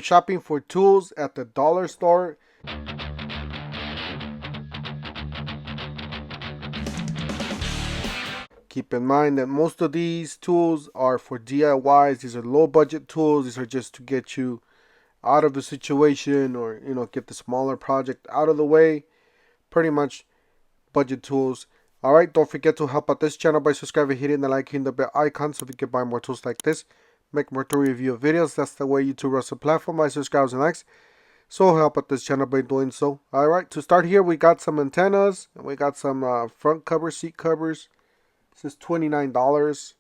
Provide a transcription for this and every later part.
Shopping for tools at the dollar store. Keep in mind that most of these tools are for DIYs. These are low budget tools. These are just to get you out of the situation, or get the smaller project out of the way. Pretty much budget tools. Alright, don't forget to help out this channel by subscribing, hitting the like, hitting the bell icon so we can buy more tools like this, make more tool review videos. That's the way YouTube runs the platform. By subscribes and likes. So help out this channel by doing so. Alright, to start here, we got some antennas, and we got some front covers, seat covers. This is $29.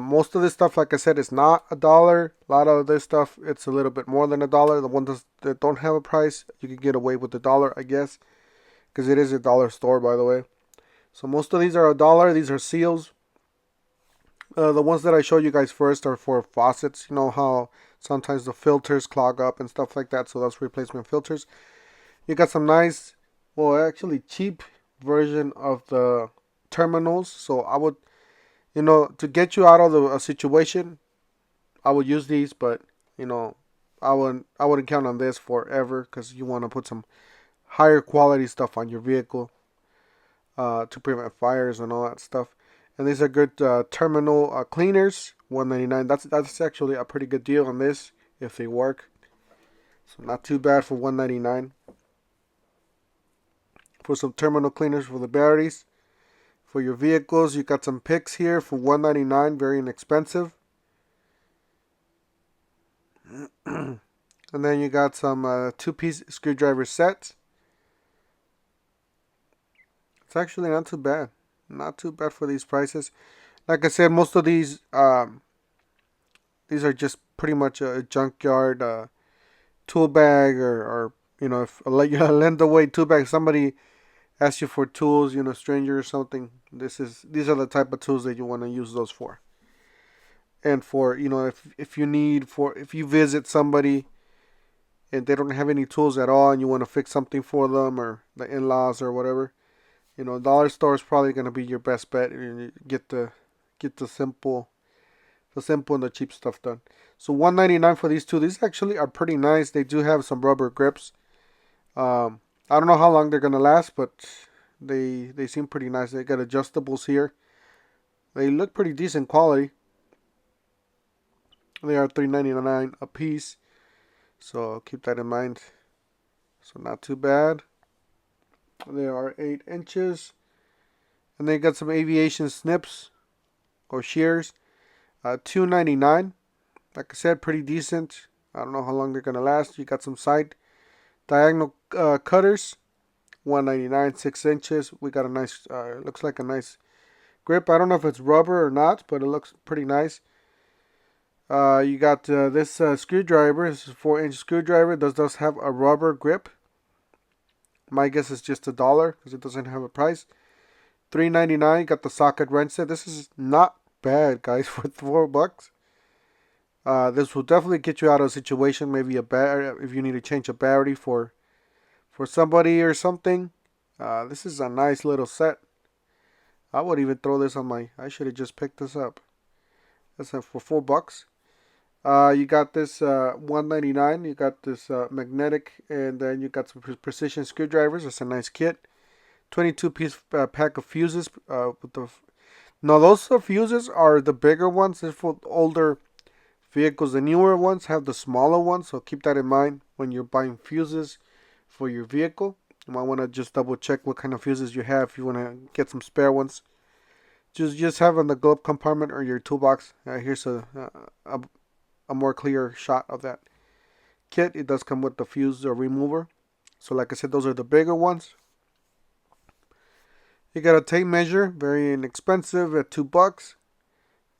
Most of this stuff, like I said, is not $1. A lot of this stuff, it's a little bit more than $1. The ones that don't have a price, you can get away with $1, I guess, because it is a dollar store, by the way. So most of these are $1. These are seals. The ones that I show you guys first are for faucets. You know how sometimes the filters clog up and stuff like that, so that's replacement filters. You got some nice, well, actually cheap version of the terminals. So I would, to get you out of a situation, I would use these, but I wouldn't count on this forever, because you want to put some higher quality stuff on your vehicle to prevent fires and all that stuff. And these are good terminal cleaners, $1.99. That's actually a pretty good deal on this if they work. So not too bad for $1.99 for some terminal cleaners for the batteries. For your vehicles, you got some picks here for $1.99, very inexpensive. And then you got some two-piece screwdriver sets. It's actually not too bad. Not too bad for these prices. Like I said, most of these are just pretty much a junkyard tool bag, or if you lend away tool bag, somebody asks you for tools, stranger or something. These are the type of tools that you want to use those for. And for if you visit somebody and they don't have any tools at all, and you want to fix something for them, or the in-laws or whatever, dollar store is probably going to be your best bet. And get the simple and the cheap stuff done. So $1.99 for these two. These actually are pretty nice. They do have some rubber grips. I don't know how long they're gonna last, but they seem pretty nice. They got adjustables here. They look pretty decent quality. They are $3.99 a piece, so keep that in mind. So not too bad. They are 8 inches. And they got some aviation snips or shears. $2.99. Like I said, pretty decent. I don't know how long they're going to last. You got some side diagonal cutters. $1.99, 6 inches. We got a nice, looks like a nice grip. I don't know if it's rubber or not, but it looks pretty nice. You got this screwdriver. This is a 4-inch screwdriver. This does have a rubber grip. My guess is just $1 because it doesn't have a price. $3.99. You got the socket wrench set. This is not bad, guys, for $4. This will definitely get you out of a situation. Maybe if you need to change a battery for somebody or something. This is a nice little set. I would even throw this on I should have just picked this up. That's for $4. You got this $1.99. You got this magnetic, and then you got some precision screwdrivers. It's a nice kit. 22-piece pack of fuses. Now those fuses are the bigger ones. They're for older vehicles. The newer ones have the smaller ones, so keep that in mind when you're buying fuses for your vehicle. You might want to just double check what kind of fuses you have if you want to get some spare ones. Just have in the glove compartment or your toolbox. Here's a more clear shot of that kit. It does come with the fuse remover. So like I said, those are the bigger ones. You got a tape measure, very inexpensive at $2.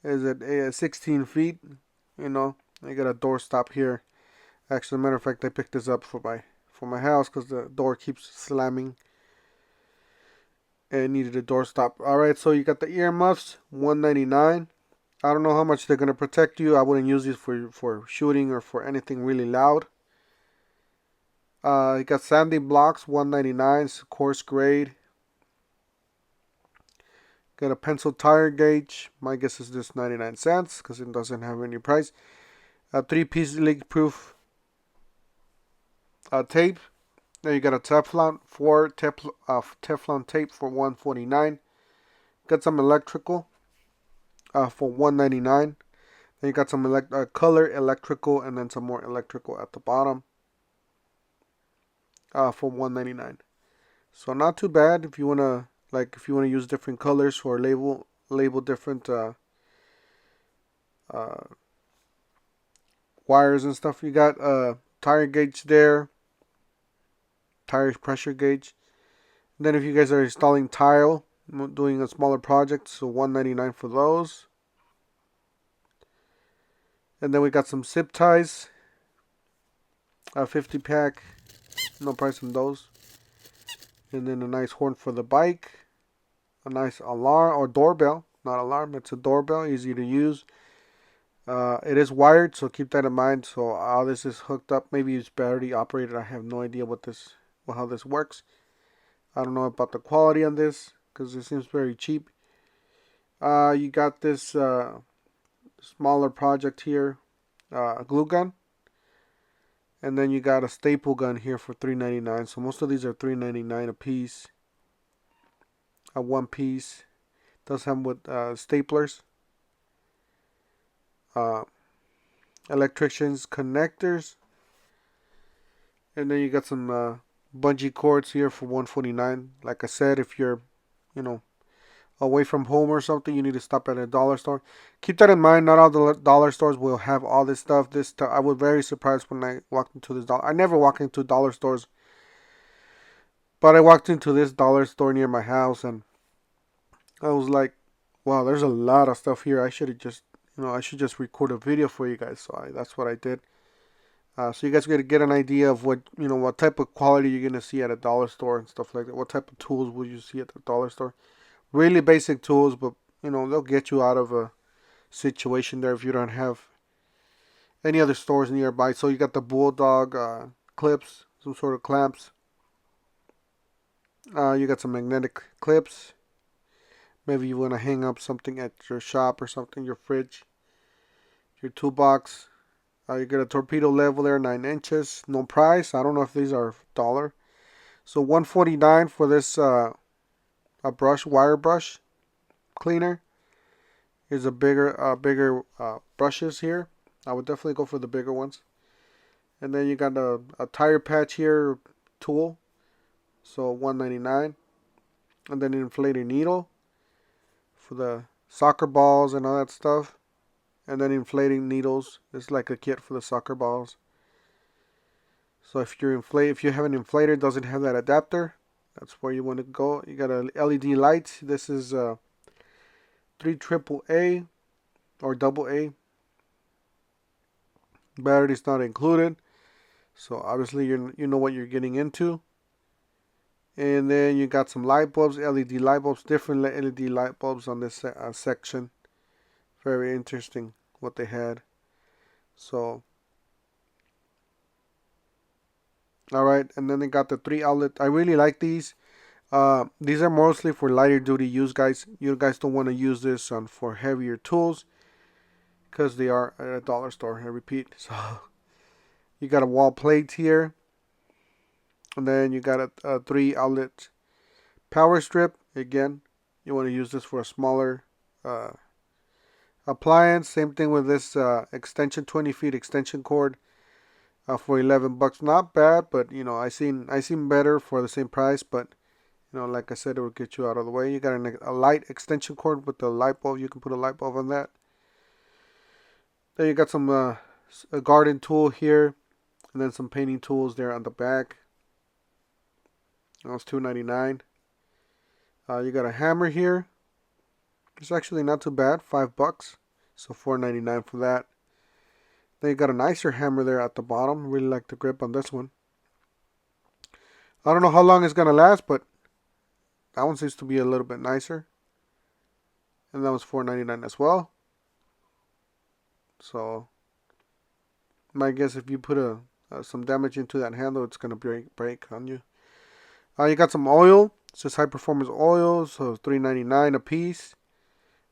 Is it 16 feet? You got a door stop here. Actually, as a matter of fact, I picked this up for my house because the door keeps slamming. And needed a door stop. Alright, so you got the earmuffs, $1.99. I don't know how much they're going to protect you. I wouldn't use these for shooting or for anything really loud. You got sanding blocks, $1.99, coarse grade. Got a pencil tire gauge. My guess is just 99 cents because it doesn't have any price. A 3-piece leak-proof tape. Then you got a Teflon tape for $149. Got some electrical for $199. Then you got some color electrical, and then some more electrical at the bottom for $199. So not too bad if you wanna use different colors or label different uh, wires and stuff. You got a tire gauge there, tire pressure gauge. And then if you guys are installing tile, doing a smaller project, so $199 for those. And then we got some zip ties, a 50 pack, no price on those. And then a nice horn for the bike, a nice alarm or doorbell, not alarm, it's a doorbell, easy to use. It is wired, so keep that in mind. So all this is hooked up. Maybe it's battery operated. I have no idea how this works. I don't know about the quality on this because it seems very cheap. You got this smaller project here, a glue gun, and then you got a staple gun here for $3.99. So most of these are $3.99 a piece. A one piece. Does have with staplers. Electricians connectors, and then you got some bungee cords here for $149. Like I said, if you're away from home or something, you need to stop at a dollar store. Keep that in mind. Not all the dollar stores will have all this stuff. I was very surprised when I walked into this dollar. I never walk into dollar stores, but I walked into this dollar store near my house, and I was like, wow, there's a lot of stuff here. I should just record a video for you guys. So that's what I did. So you guys got to get an idea of what type of quality you're gonna see at a dollar store and stuff like that. What type of tools will you see at the dollar store? Really basic tools, but they'll get you out of a situation there if you don't have any other stores nearby. So you got the bulldog clips, some sort of clamps. You got some magnetic clips. Maybe you want to hang up something at your shop or something, your fridge, your toolbox. You get a torpedo level there, 9 inches. No price. I don't know if these are $1. So $149 for this a wire brush cleaner. Here's a bigger brushes here. I would definitely go for the bigger ones. And then you got a tire patch here tool. So $199. And then an inflating needle for the soccer balls and all that stuff. And then inflating needles. It's like a kit for the soccer balls. So if you have an inflator, doesn't have that adapter, that's where you want to go. You got a LED light. This is 3 AAA or AA. Battery's not included, so obviously you know what you're getting into. And then you got some light bulbs, LED light bulbs, different LED light bulbs on this section. Very interesting what they had. So, alright, and then they got the 3 outlet. I really like these. These are mostly for lighter duty use, guys. You guys don't want to use this for heavier tools because they are at a dollar store, I repeat. So, you got a wall plate here. And then you got a 3 outlet power strip. Again, you want to use this for a smaller appliance. Same thing with this extension, 20 feet extension cord for $11. Not bad, but I seen better for the same price. But like I said, it will get you out of the way. You got a light extension cord with the light bulb. You can put a light bulb on that. Then you got some a garden tool here, and then some painting tools there on the back. That was $2.99. You got a hammer here. It's actually not too bad, $5. So $4.99 for that. Then you got a nicer hammer there at the bottom. Really like the grip on this one. I don't know how long it's gonna last, but that one seems to be a little bit nicer. And that was $4.99 as well. So my guess, if you put some damage into that handle, it's gonna break on you. You got some oil. It's just high performance oil, so $3.99 a piece.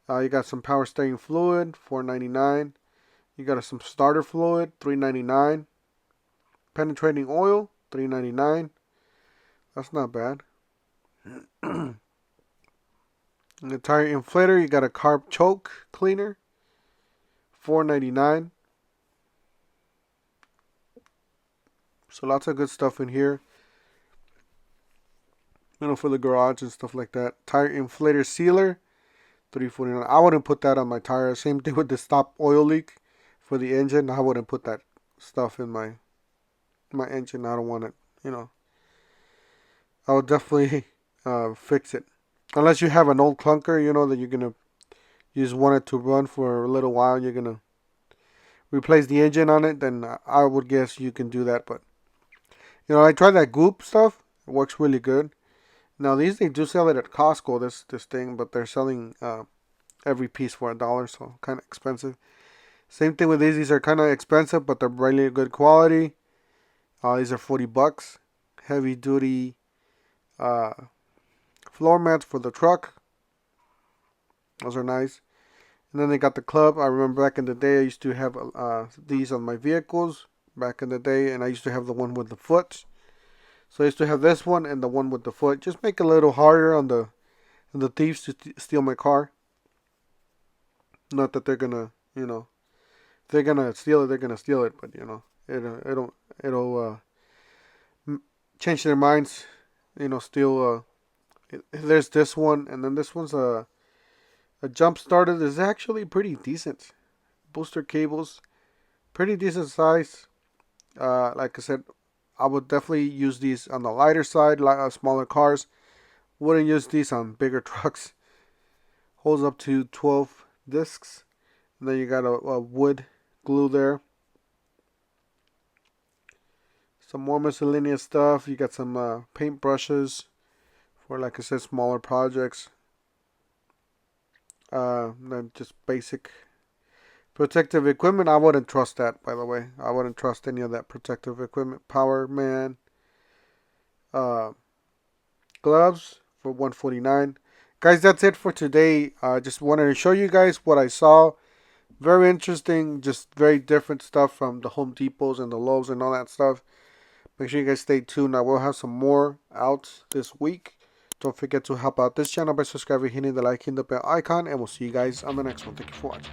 You got some power steering fluid, $4.99. You got some starter fluid, $3.99. Penetrating oil, $3.99. That's not bad. The tire inflator, you got a carb choke cleaner, $4.99. So lots of good stuff in here. For the garage and stuff like that. Tire inflator sealer, $3.49. I wouldn't put that on my tire. Same thing with the stop oil leak for the engine. I wouldn't put that stuff in my engine. I don't want it. I would definitely fix it. Unless you have an old clunker, that you're gonna you just want it to run for a little while. You're gonna replace the engine on it. Then I would guess you can do that. But I tried that Goop stuff. It works really good. Now these they do sell it at Costco. This thing, but they're selling every piece for $1, so kind of expensive. Same thing with these. These are kind of expensive, but they're really good quality. These are $40. Heavy duty floor mats for the truck. Those are nice. And then they got the club. I remember back in the day I used to have these on my vehicles back in the day, and I used to have the one with the foot. So I used to have this one and the one with the foot. Just make it a little harder on the thieves to steal my car. Not that they're gonna, if they're gonna steal it, they're gonna steal it. But it'll change their minds. Steal. There's this one, and then this one's a jump starter. This is actually pretty decent. Booster cables, pretty decent size. Like I said, I would definitely use these on the lighter side, smaller cars. Wouldn't use these on bigger trucks. Holds up to 12 discs. And then you got a wood glue there. Some more miscellaneous stuff. You got some paint brushes for, like I said, smaller projects. Then just basic protective equipment. I wouldn't trust that, by the way. I wouldn't trust any of that protective equipment. Power man. Gloves for $149. Guys, that's it for today. I just wanted to show you guys what I saw. Very interesting. Just very different stuff from the Home Depots and the Lowe's and all that stuff. Make sure you guys stay tuned. I will have some more out this week. Don't forget to help out this channel by subscribing, hitting the like, hitting the bell icon, and we'll see you guys on the next one. Thank you for watching.